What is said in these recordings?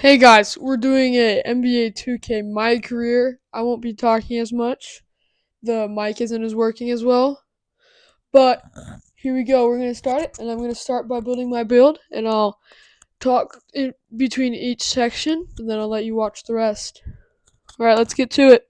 Hey guys, we're doing a NBA 2K My Career. I won't be talking as much. The mic isn't as working as well. But here we go. We're going to start it, and I'm going to start by building my build, and I'll talk in between each section, and then I'll let you watch the rest. All right, let's get to it.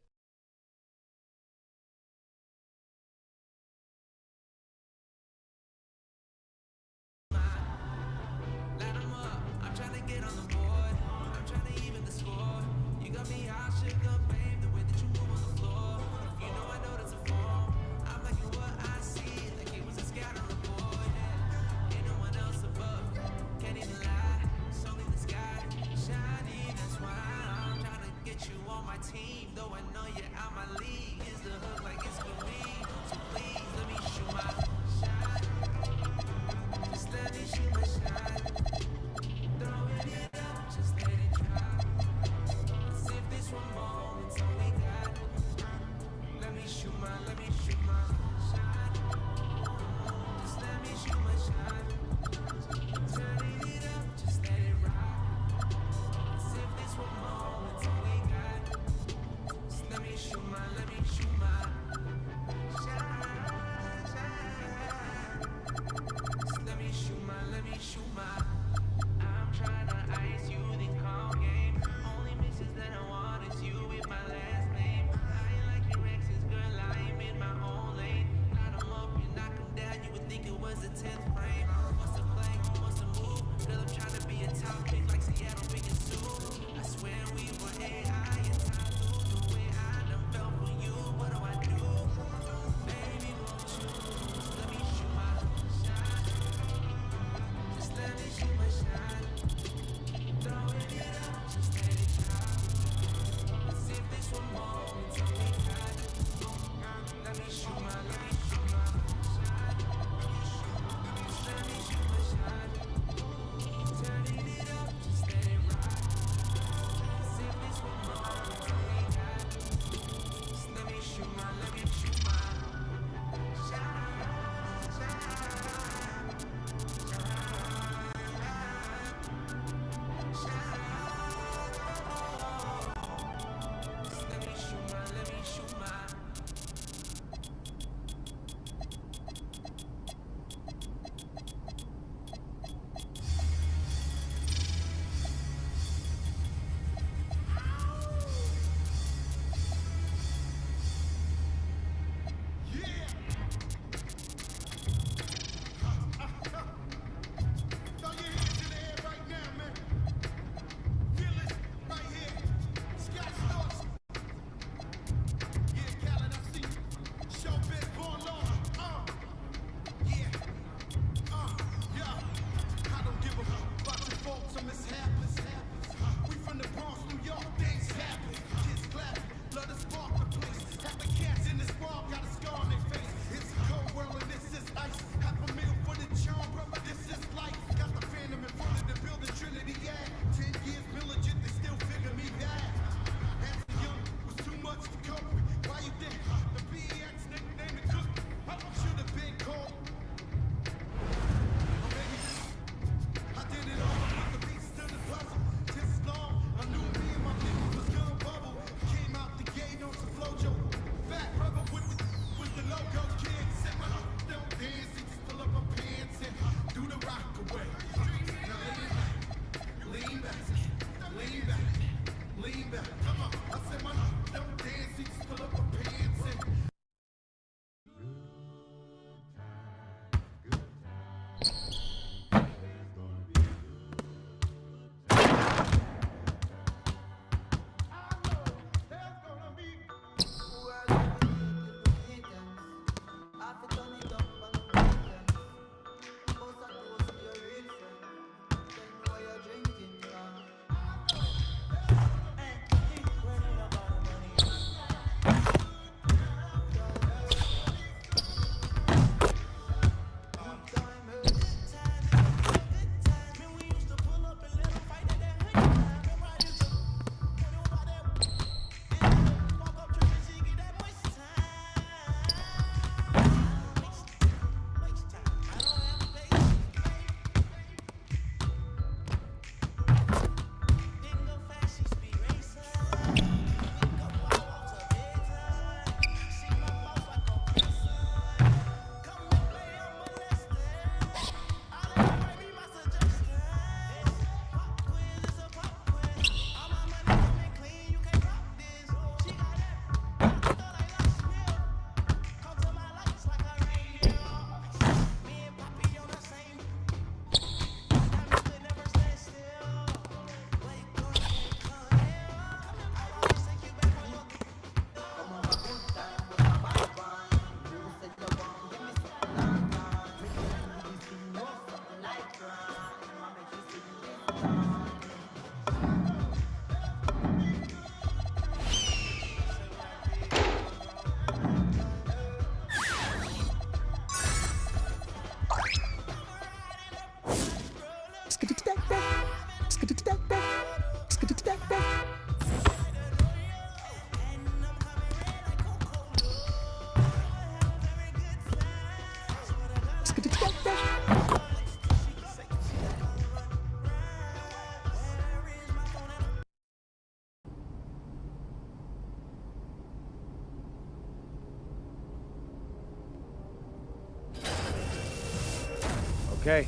Okay.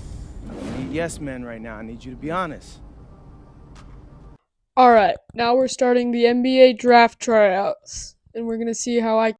I don't need yes men right now. I need you to be honest. All right, now we're starting the NBA draft tryouts, and we're gonna see how I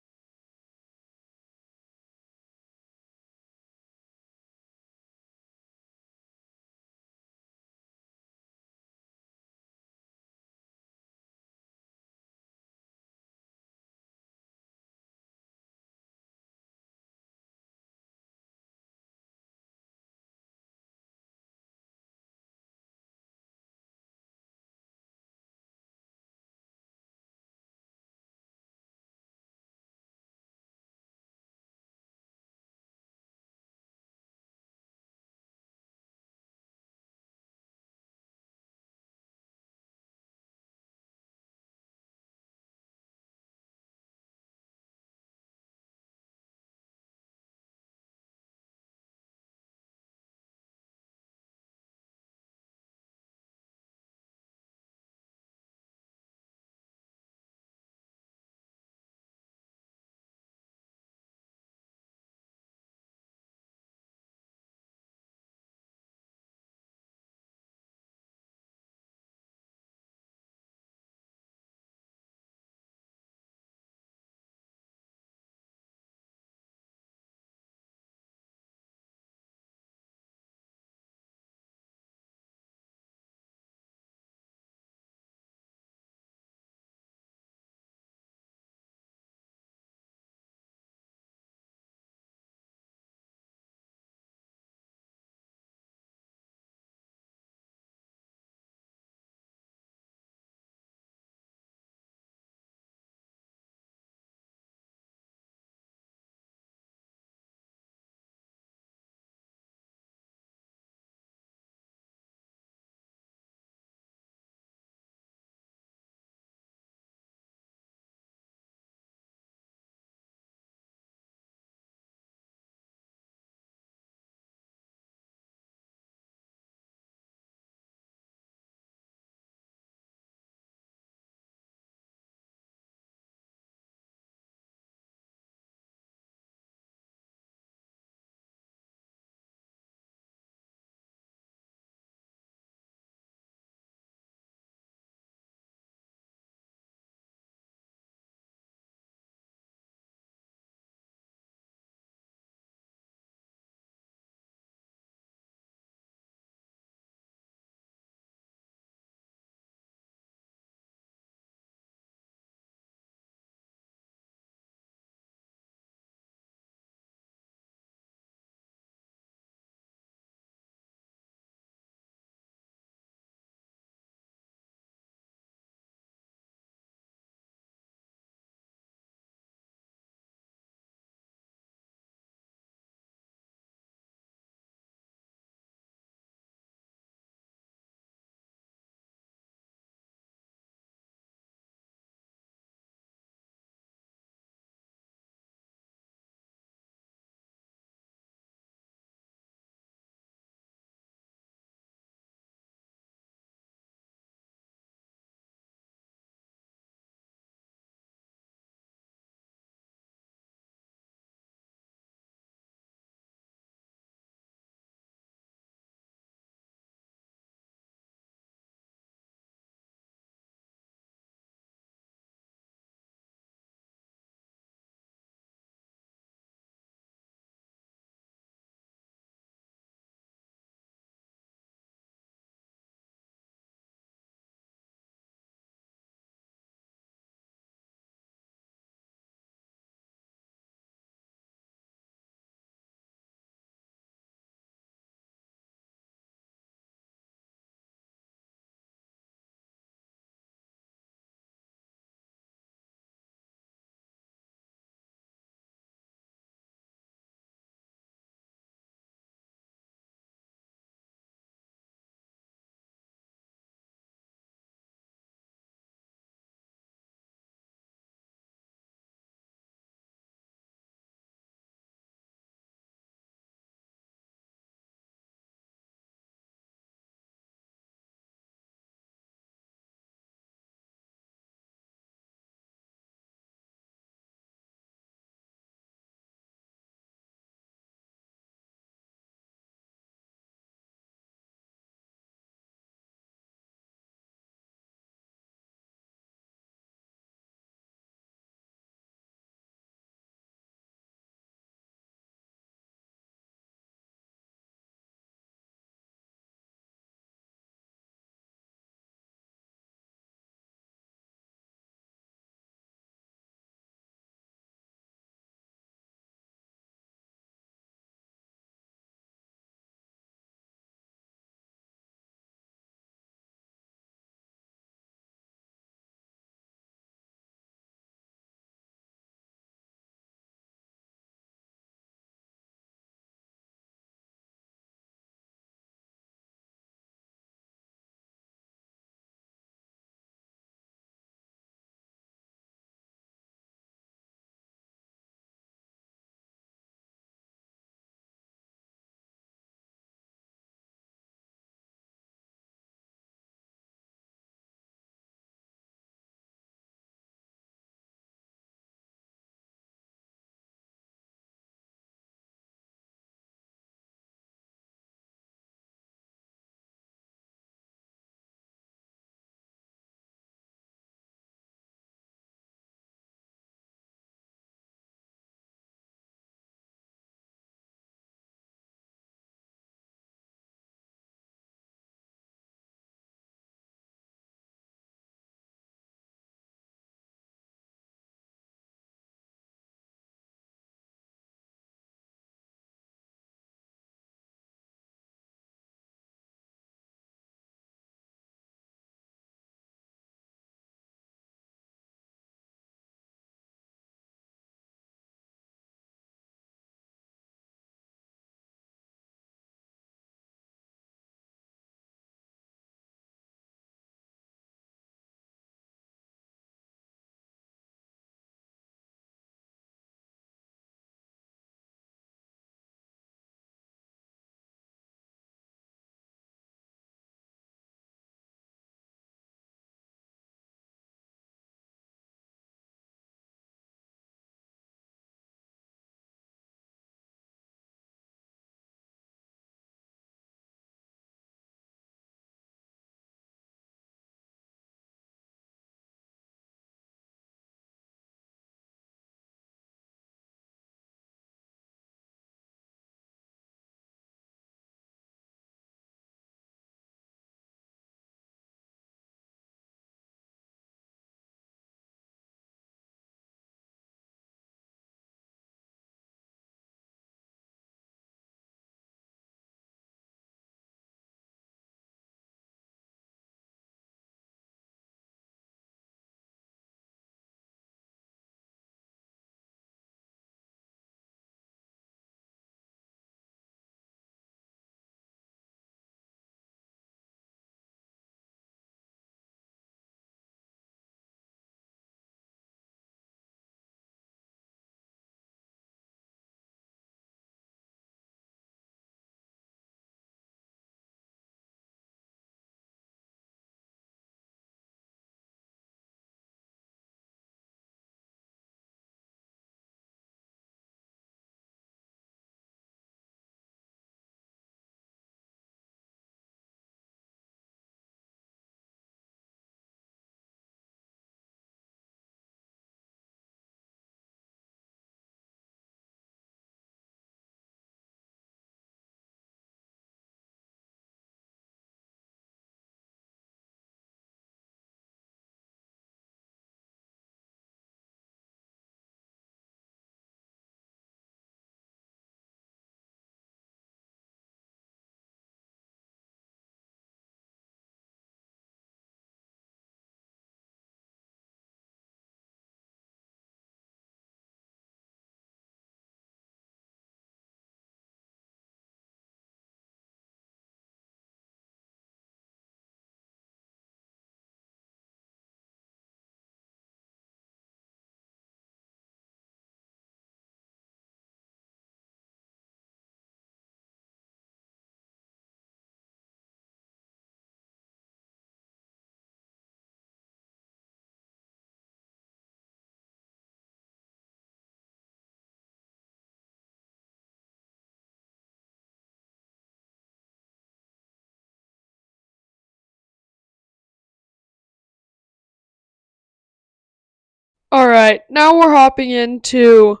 Alright, now we're hopping into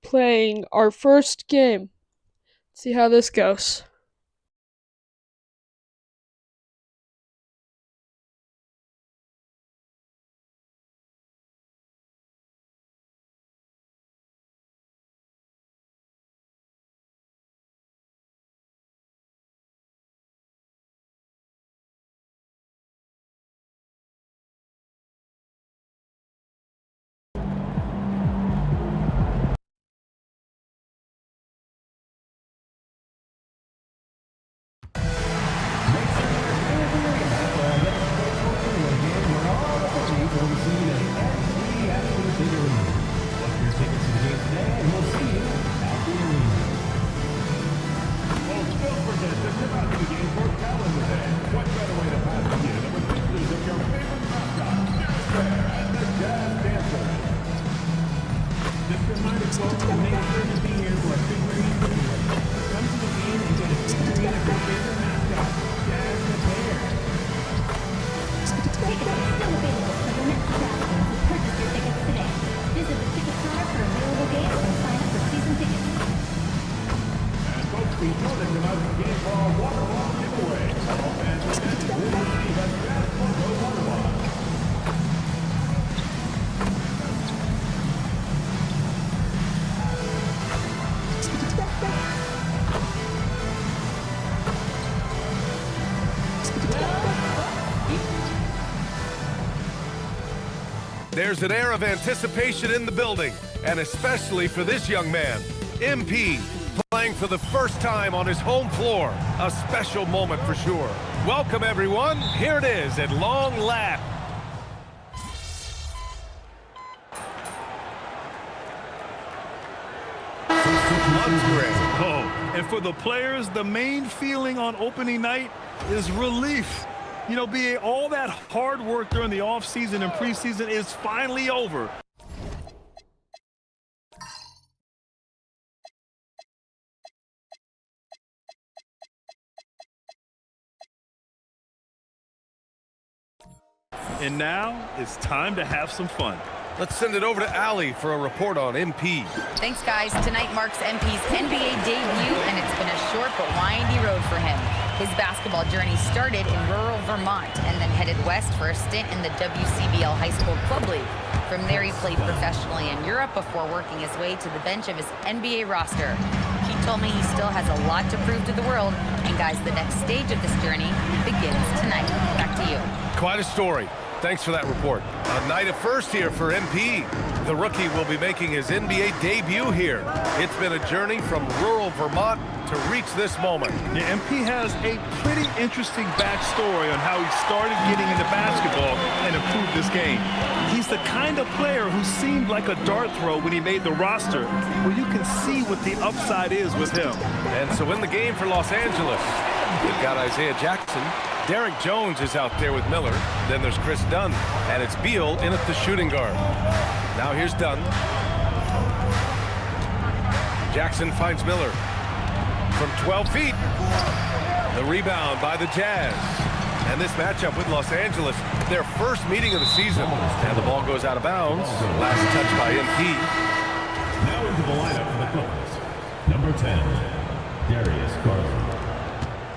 playing our first game. Let's see how this goes. There's an air of anticipation in the building, and especially for this young man, MP, playing for the first time on his home floor. A special moment for sure. Welcome, everyone. Here it is at long last. Oh, and for the players, the main feeling on opening night is relief. You know, BA, all that hard work during the offseason and preseason is finally over. And now it's time to have some fun. Let's send it over to Allie for a report on MP. Thanks, guys. Tonight marks MP's NBA debut, and it's been a short but windy road for him. His basketball journey started in rural Vermont and then headed west for a stint in the WCBL High School Club League. From there, he played professionally in Europe before working his way to the bench of his NBA roster. He told me he still has a lot to prove to the world, and guys, the next stage of this journey begins tonight. Back to you. Quite a story. Thanks for that report. A night of first here for MP. The rookie will be making his NBA debut here. It's been a journey from rural Vermont to reach this moment. Yeah, MP has a pretty interesting backstory on how he started getting into basketball and improved this game. He's the kind of player who seemed like a dart throw when he made the roster, where you can see what the upside is with him. And so in the game for Los Angeles, they've got Isaiah Jackson. Derek Jones is out there with Miller. Then there's Chris Dunn. And it's Beal in at the shooting guard. Now here's Dunn. Jackson finds Miller from 12 feet. The rebound by the Jazz. And this matchup with Los Angeles, their first meeting of the season. And the ball goes out of bounds. Last touch by MP. Now into the lineup for the Clippers. Number 10, Darius Garland.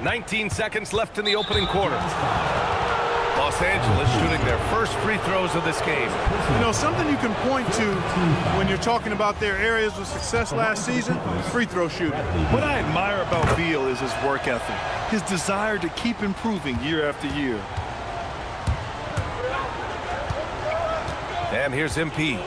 19 seconds left in the opening quarter. Los Angeles shooting their first free throws of this game. You know, something you can point to when you're talking about their areas of success last season, free throw shooting. What I admire about Beal is his work ethic, his desire to keep improving year after year. And here's MP.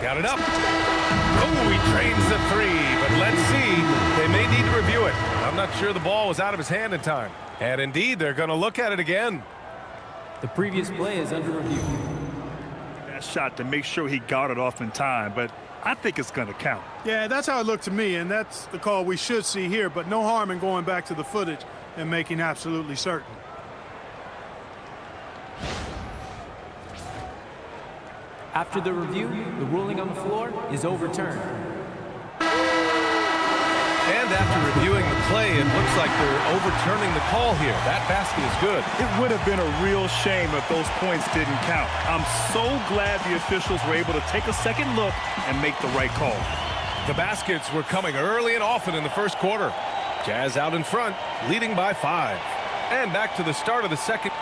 Got it up. Oh, he trains the three, but let's see. They may need to review it. I'm not sure the ball was out of his hand in time. And indeed, they're going to look at it again. The previous play is under review. That shot to make sure he got it off in time, but I think it's going to count. Yeah, that's how it looked to me, and that's the call we should see here, but no harm in going back to the footage and making absolutely certain. After the review, the ruling on the floor is overturned. And after reviewing the play, it looks like they're overturning the call here. That basket is good. It would have been a real shame if those points didn't count. I'm so glad the officials were able to take a second look and make the right call. The baskets were coming early and often in the first quarter. Jazz out in front, leading by 5. And back to the start of the second.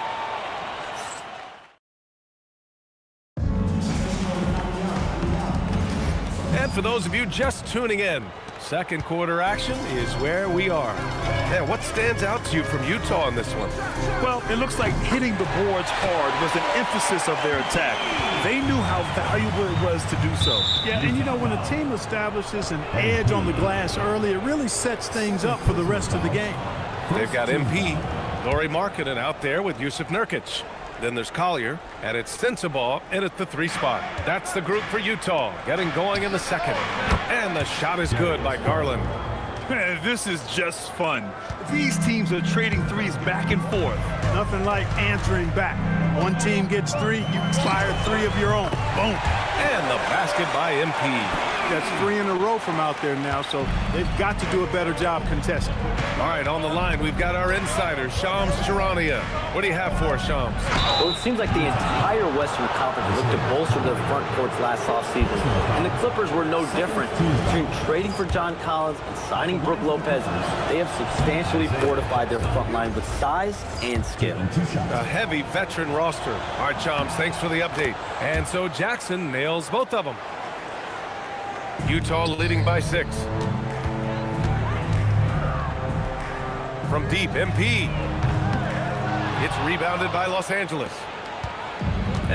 And for those of you just tuning in, second quarter action is where we are. Yeah, what stands out to you from Utah in this one? Well, it looks like hitting the boards hard was an emphasis of their attack. They knew how valuable it was to do so. Yeah, and you know, when a team establishes an edge on the glass early, it really sets things up for the rest of the game. They've got MP, Lauri Markkanen out there with Jusuf Nurkic. Then there's Collier, and it's Sensabaugh in at the 3 spot. That's the group for Utah, getting going in the second. And the shot is good by Garland. Man, this is just fun. These teams are trading threes back and forth. Nothing like answering back. One team gets 3, you fire 3 of your own. Boom. And the basket by MP. That's 3 in a row from out there now, so they've got to do a better job contesting. All right, on the line, we've got our insider, Shams Charania. What do you have for us, Shams? Well, it seems like the entire Western Conference looked to bolster their front courts last offseason, and the Clippers were no different. Between trading for John Collins and signing Brook Lopez, they have substantially fortified their front line with size and skill. A heavy veteran roster. All right, Shams, thanks for the update. And so Jackson nails both of them. Utah leading by 6. From deep, MP. It's rebounded by Los Angeles.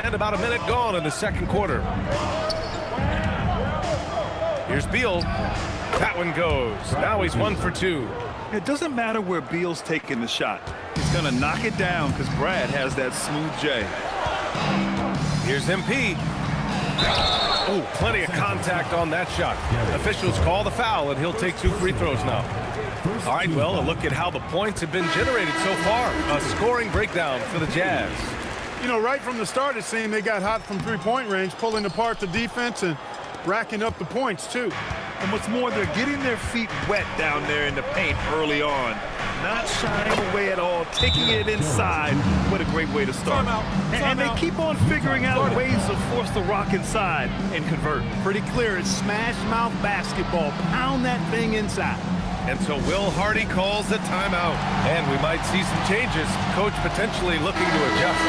And about a minute gone in the second quarter. Here's Beal. That one goes. Now he's 1 for 2. It doesn't matter where Beal's taking the shot. He's going to knock it down because Brad has that smooth J. Here's MP. Oh, plenty of contact on that shot. Officials call the foul, and he'll take 2 free throws now. All right, well, a look at how the points have been generated so far. A scoring breakdown for the Jazz. You know, right from the start, it seemed they got hot from three-point range, pulling apart the defense and racking up the points, too. And what's more, they're getting their feet wet down there in the paint early on. Not shying away at all, taking it inside. What a great way to start. And they keep on figuring out ways to force the rock inside and convert. Pretty clear, it's smash mouth basketball. Pound that thing inside. And so Will Hardy calls the timeout. And we might see some changes. Coach potentially looking to adjust.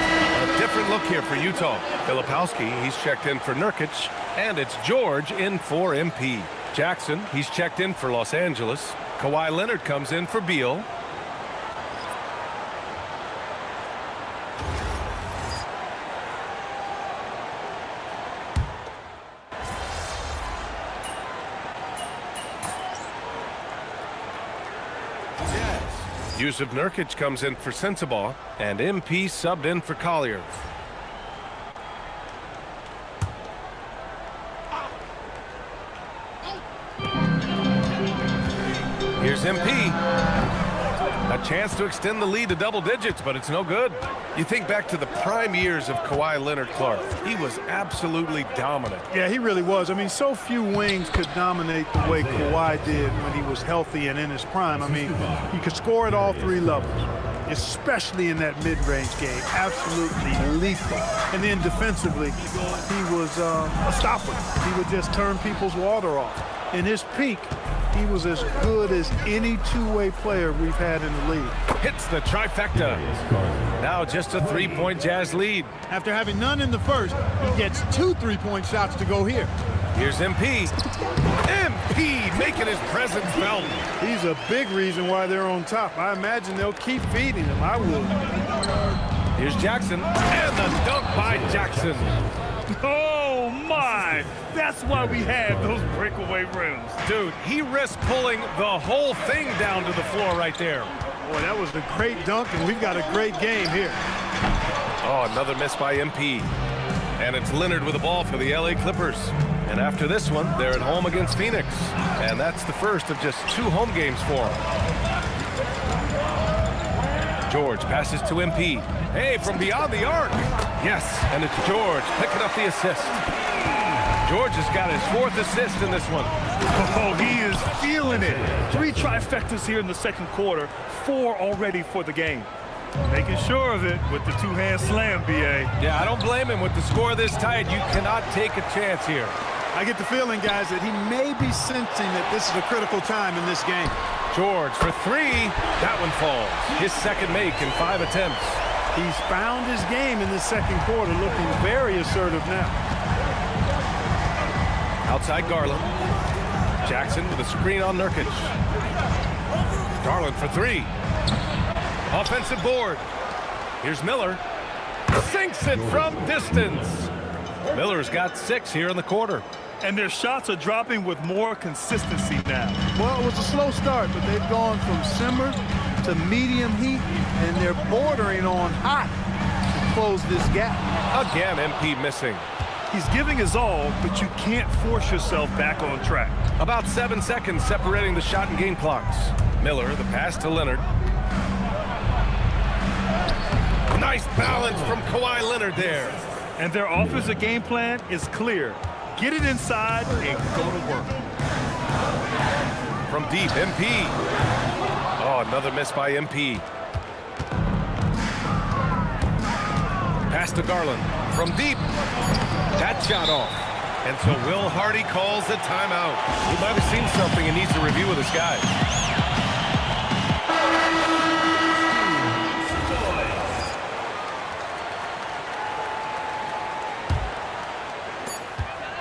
A different look here for Utah. Filipowski, he's checked in for Nurkic. And it's George in for MP. Jackson, he's checked in for Los Angeles. Kawhi Leonard comes in for Beal. Jusuf Nurkic comes in for Sensabaugh, and MP subbed in for Collier. Here's MP. A chance to extend the lead to double digits, but it's no good. You think back to the prime years of Kawhi Leonard, Clark. He was absolutely dominant. Yeah, he really was. I mean, so few wings could dominate the way Kawhi did when he was healthy and in his prime. I mean, he could score at all 3 levels, especially in that mid-range game. Absolutely lethal. And then defensively, he was a stopper. He would just turn people's water off. In his peak, he was as good as any two-way player we've had in the league. Hits the trifecta. Now just a 3-point Jazz lead. After having none in the first, he gets 2 3-point shots to go here. Here's MP. MP making his presence felt. He's a big reason why they're on top. I imagine they'll keep feeding him. I would. Here's Jackson. And the dunk by Jackson. Oh, my! That's why we have those breakaway rims. Dude, he risked pulling the whole thing down to the floor right there. Boy, that was a great dunk, and we've got a great game here. Oh, another miss by MP. And it's Leonard with the ball for the LA Clippers. And after this one, they're at home against Phoenix. And that's the first of just 2 home games for them. George passes to MP. Hey, from beyond the arc. Yes, and it's George picking up the assist. George has got his 4th assist in this one. Oh, he is feeling it. 3 trifectas here in the second quarter, 4 already for the game. Making sure of it with the 2-hand slam, B.A. Yeah, I don't blame him. With the score this tight, you cannot take a chance here. I get the feeling, guys, that he may be sensing that this is a critical time in this game. George for 3. That one falls. His second make in 5 attempts. He's found his game in the second quarter, looking very assertive now. Outside Garland. Jackson with a screen on Nurkic. Garland for 3. Offensive board. Here's Miller. Sinks it from distance. Miller's got 6 here in the quarter. And their shots are dropping with more consistency now. Well, it was a slow start, but they've gone from simmer to medium heat, and they're bordering on hot to close this gap. Again, MP missing. He's giving his all, but you can't force yourself back on track. About 7 seconds separating the shot and game clocks. Miller, the pass to Leonard. Nice balance from Kawhi Leonard there. And their offensive game plan is clear. Get it inside and go to work. From deep, MP. Oh, another miss by MP. Pass to Garland. From deep. That shot off. And so Will Hardy calls the timeout. He might have seen something and needs to review with his guys.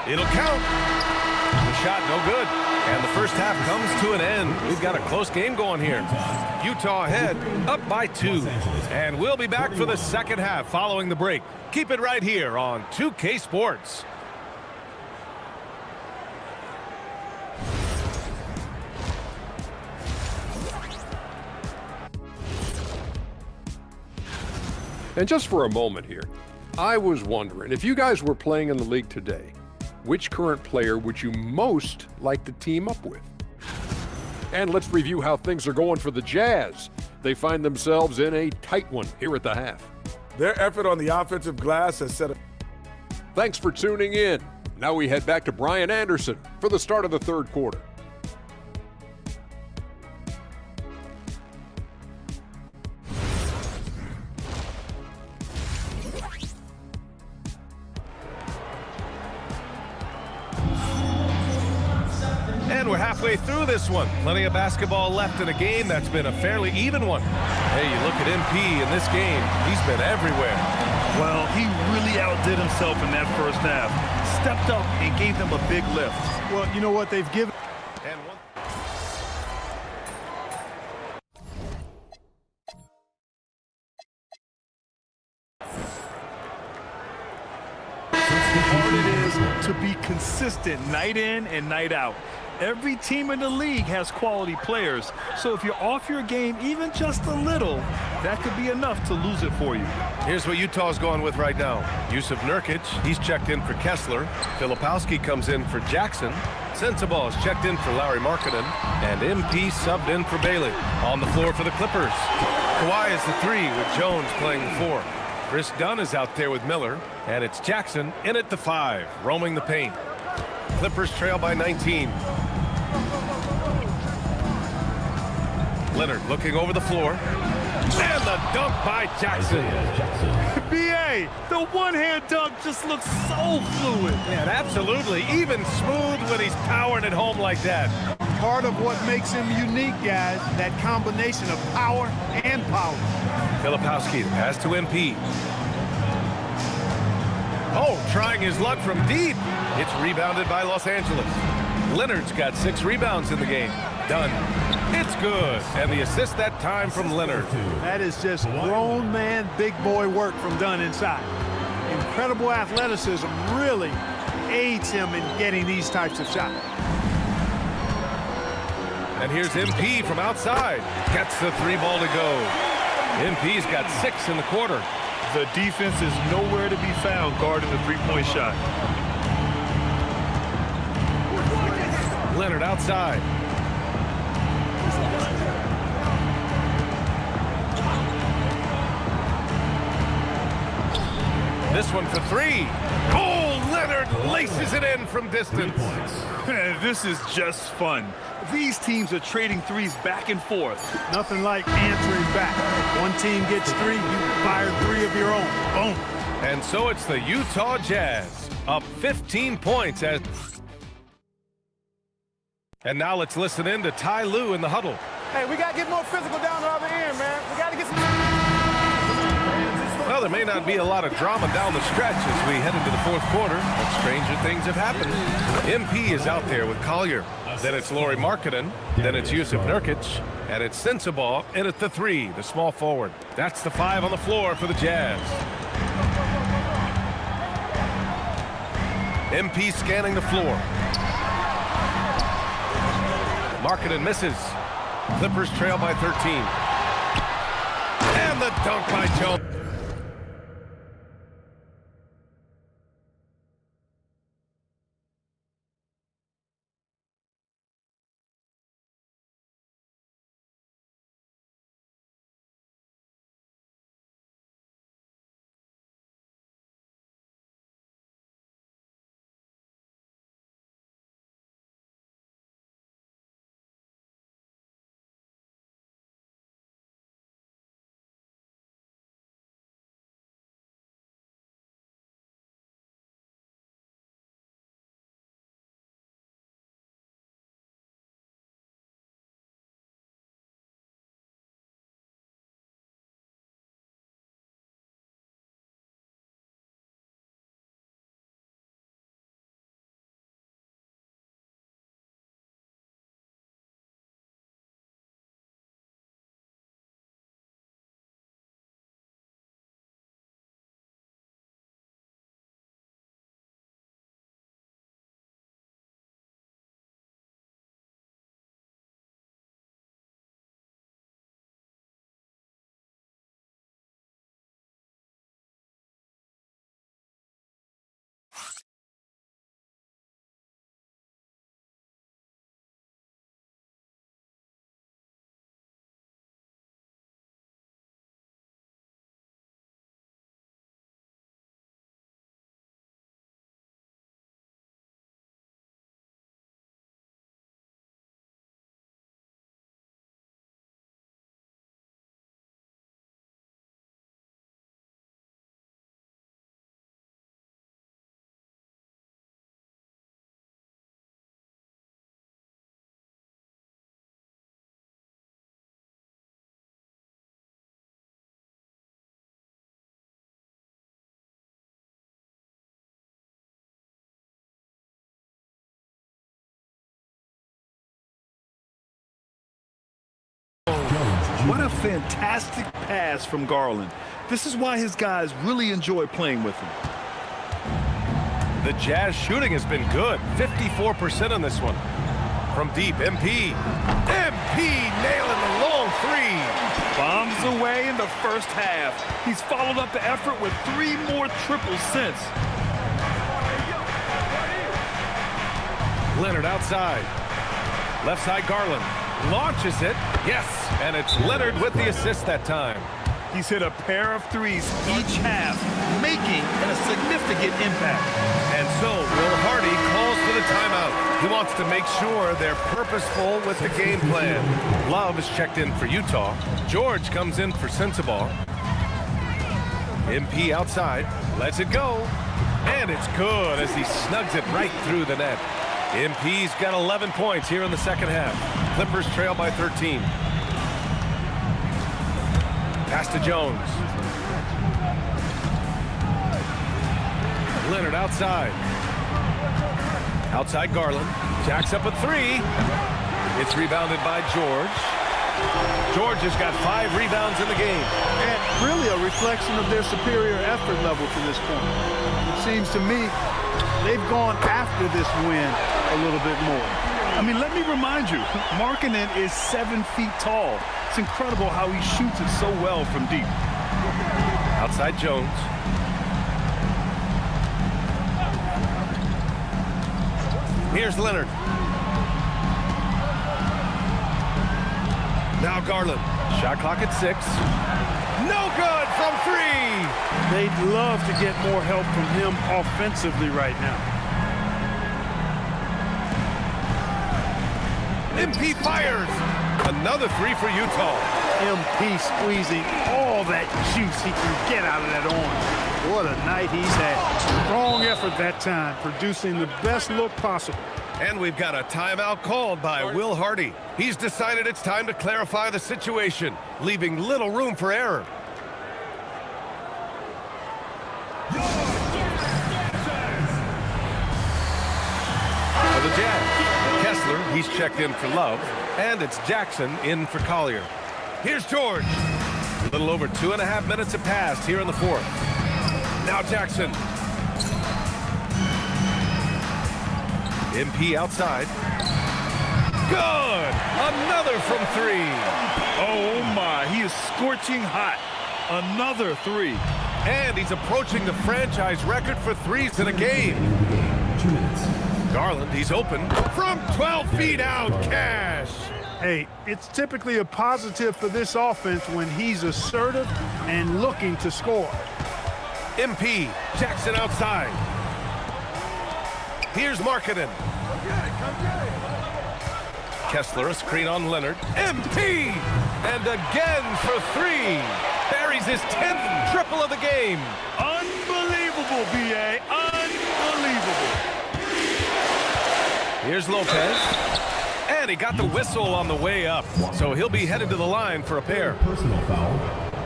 It'll count. The shot no good. And the first half comes to an end. We've got a close game going here. Utah ahead, up by 2. And we'll be back for the second half following the break. Keep it right here on 2K Sports. And just for a moment here, I was wondering, if you guys were playing in the league today, which current player would you most like to team up with? And let's review how things are going for the Jazz. They find themselves in a tight one here at the half. Their effort on the offensive glass has set up. Thanks for tuning in. Now we head back to Brian Anderson for the start of the third quarter. And we're halfway through this one. Plenty of basketball left in a game that's been a fairly even one. Hey, you look at MP in this game, he's been everywhere. Well, he really outdid himself in that first half. Stepped up and gave them a big lift. Well, you know what they've given. And one. How hard it is to be consistent night in and night out. Every team in the league has quality players, so if you're off your game even just a little, that could be enough to lose it for you. Here's what Utah's going with right now. Yusuf Nurkic, he's checked in for Kessler. Filipowski comes in for Jackson. Sensabaugh is checked in for Lauri Markkanen. And MP subbed in for Bailey. On the floor for the Clippers. Kawhi is the 3 with Jones playing the 4. Chris Dunn is out there with Miller. And it's Jackson in at the 5, roaming the paint. Clippers trail by 19. Leonard looking over the floor. And the dunk by Jackson. B.A., the one-hand dunk just looks so fluid. Yeah, absolutely. Even smooth when he's powering it home like that. Part of what makes him unique, guys, that combination of power and power. Filipowski, the pass to MP. Oh, trying his luck from deep. It's rebounded by Los Angeles. Leonard's got 6 rebounds in the game. Done. It's good. And the assist that time from Leonard. That is just grown man, big boy work from Dunn inside. Incredible athleticism really aids him in getting these types of shots. And here's MP from outside. Gets the 3 ball to go. MP's got 6 in the quarter. The defense is nowhere to be found guarding the three-point shot. Leonard outside. This one for 3. Oh, Leonard and laces it in from distance. This is just fun. These teams are trading threes back and forth. Nothing like answering back. One team gets 3, you fire 3 of your own. Boom. And so it's the Utah Jazz up 15 points as... And now let's listen in to Ty Lue in the huddle. Hey, we got to get more physical down the other end, man. We got to get some... Well, there may not be a lot of drama down the stretch as we head into the fourth quarter, but stranger things have happened. MP is out there with Collier. Then it's Lauri Markkanen. Then it's Jusuf Nurkic. And it's Sensabaugh in at the 3, the small forward. That's the 5 on the floor for the Jazz. MP scanning the floor. Markkanen misses. Clippers trail by 13. And the dunk by Jones. What a fantastic pass from Garland. This is why his guys really enjoy playing with him. The Jazz shooting has been good. 54% on this one. From deep, MP. MP nailing the long 3. Bombs away in the first half. He's followed up the effort with 3 more triples since. Leonard outside. Left side Garland. Launches it. Yes. And it's Leonard with the assist that time. He's hit a pair of 3s each half, making a significant impact. And so Will Hardy calls for the timeout. He wants to make sure they're purposeful with the game plan. Love is checked in for Utah. George comes in for Sensabaugh. MP outside. Lets it go. And it's good as he snugs it right through the net. MP's got 11 points here in the second half. Clippers trail by 13. Pass to Jones. Leonard outside. Outside Garland. Jacks up a 3. It's rebounded by George. George has got 5 rebounds in the game. And really a reflection of their superior effort level to this point. It seems to me they've gone after this win a little bit more. I mean, let me remind you, Markkanen is 7 feet tall. It's incredible how he shoots it so well from deep. Outside Jones. Here's Leonard. Now Garland. Shot clock at 6. No good from three. They'd love to get more help from him offensively right now. MP fires. Another three for Utah. MP squeezing all that juice he can get out of that orange. What a night he's had. Strong effort that time, producing the best look possible. And we've got a timeout called by Will Hardy. He's decided it's time to clarify the situation, leaving little room for error. For the Jazz, Kessler, he's checked in for Love, and it's Jackson in for Collier. Here's George. A little over 2.5 minutes have passed here in the fourth. Now Jackson. MP outside. Good! Another from three. Oh my, he is scorching hot. Another three. And he's approaching the franchise record for threes in a game. 2 minutes. Garland, he's open from 12 feet out. Cash. Hey, it's typically a positive for this offense when he's assertive and looking to score. MP, Jackson outside. Here's Markkanen. Kessler, a screen on Leonard. MP! And again for three. Buries his 10th triple of the game. Unbelievable, B.A. Unbelievable. Here's Lopez. And he got the whistle on the way up. So he'll be headed to the line for a pair. Personal foul.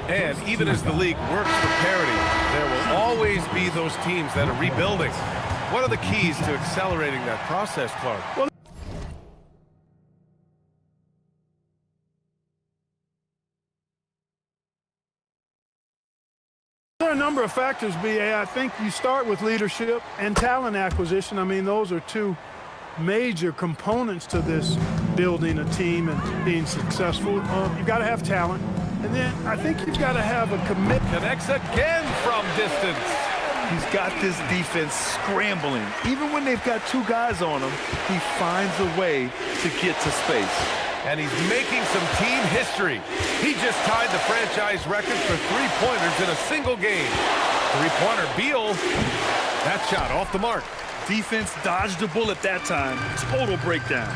And even as the league works for parity, there will always be those teams that are rebuilding. What are the keys to accelerating that process, Clark? Well, there are a number of factors, B.A. I think you start with leadership and talent acquisition. I mean, those are two major components to this building a team and being successful. You've got to have talent. And then I think you've got to have a commitment. Connects again from distance. He's got this defense scrambling. Even when they've got two guys on him, he finds a way to get to space. And he's making some team history. He just tied the franchise record for three-pointers in a single game. Three-pointer, Beal. That shot off the mark. Defense dodged a bullet that time. Total breakdown.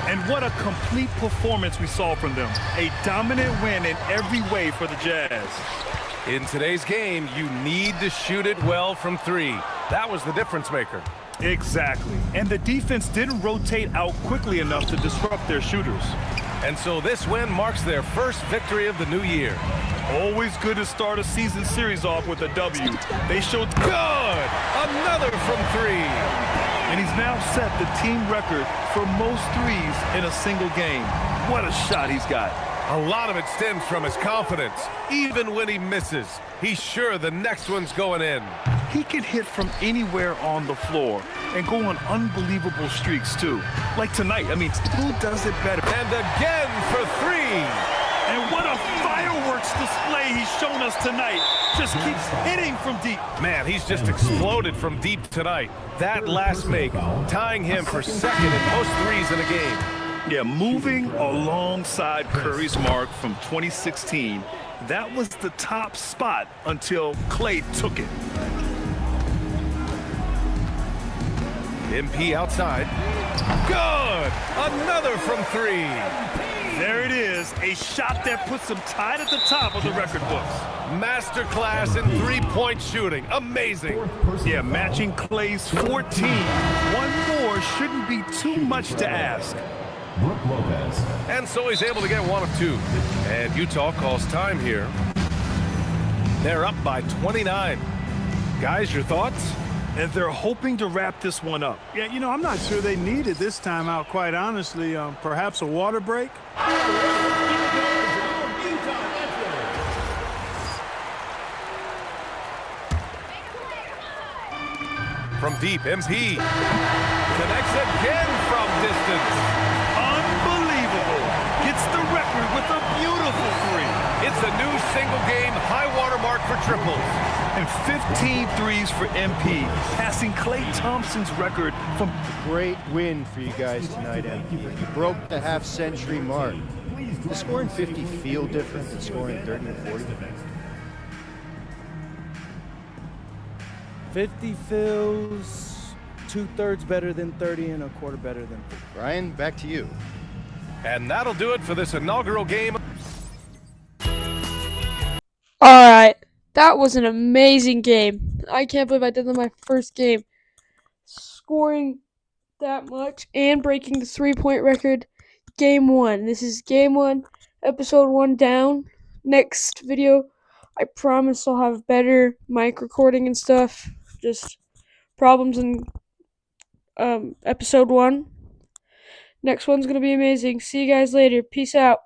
And what a complete performance we saw from them. A dominant win in every way for the Jazz. In today's game, you need to shoot it well from three. That was the difference maker. Exactly. And the defense didn't rotate out quickly enough to disrupt their shooters. And so this win marks their first victory of the new year. Always good to start a season series off with a W. They showed good. Another from three. And he's now set the team record for most threes in a single game. What a shot he's got. A lot of it stems from his confidence. Even when he misses, he's sure the next one's going in. He can hit from anywhere on the floor and go on unbelievable streaks, too. Like tonight. I mean, who does it better? And again for three. And what a fireworks display he's shown us tonight. Just keeps hitting from deep. Man, he's just exploded from deep tonight. That last make, tying him for second in most threes in a game. Yeah, moving alongside Curry's mark from 2016, that was the top spot until Klay took it. MP outside. Good! Another from three. There it is, a shot that puts him tied at the top of the record books. Masterclass in three-point shooting. Amazing. Yeah, matching Klay's 14. One more shouldn't be too much to ask. Brook Lopez. And so he's able to get one of two. And Utah calls time here. They're up by 29. Guys, your thoughts? And they're hoping to wrap this one up. Yeah, you know, I'm not sure they needed this timeout, quite honestly. Perhaps a water break? From deep, MP. Connects again from distance. Unbelievable. Gets the record with a beautiful three. It's a new single-game high-water mark for triples. And 15 threes for MP, passing Klay Thompson's record from... Great win for you guys tonight, MP. You broke the half-century mark. Does scoring 50 feel different than scoring 30 or 40? 50 feels 2/3 better than 30 and a quarter better than 50. Ryan, back to you. And that'll do it for this inaugural game. Alright, that was an amazing game. I can't believe I did that in my first game. Scoring that much and breaking the 3-point record. Game 1. This is game 1, episode 1 down. Next video, I promise I'll have better mic recording and stuff. Just problems in episode 1. Next one's going to be amazing. See you guys later. Peace out.